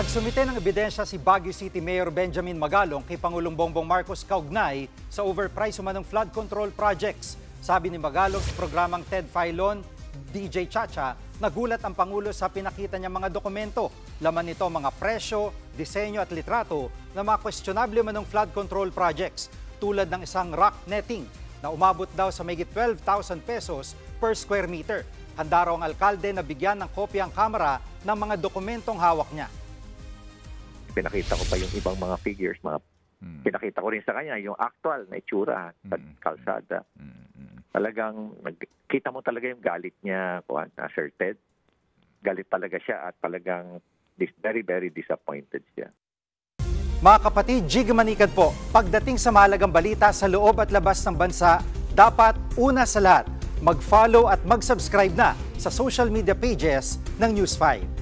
Nagsumite ng ebidensya si Baguio City Mayor Benjamin Magalong kay Pangulong Bongbong Marcos kaugnay sa overprice umanong flood control projects. Sabi ni Magalong sa programang Ted Filon, DJ Chacha, nagulat ang Pangulo sa pinakita niyang mga dokumento. Laman nito mga presyo, disenyo at litrato ng mga questionable umanong flood control projects tulad ng isang rock netting na umabot daw sa mahigit 12,000 pesos per square meter. Handa raw ang alkalde na bigyan ng kopya ang Kamara ng mga dokumentong hawak niya. Pinakita ko pa yung ibang mga figures, pinakita ko rin sa kanya yung actual na itsura sa kalsada. Talagang, kita mo talaga yung galit niya, Sir Ted. Galit talaga siya at talagang very, very disappointed siya. Mga kapatid, Jig Manikad po, pagdating sa mahalagang balita sa loob at labas ng bansa, dapat una sa lahat, mag-follow at mag-subscribe na sa social media pages ng News 5.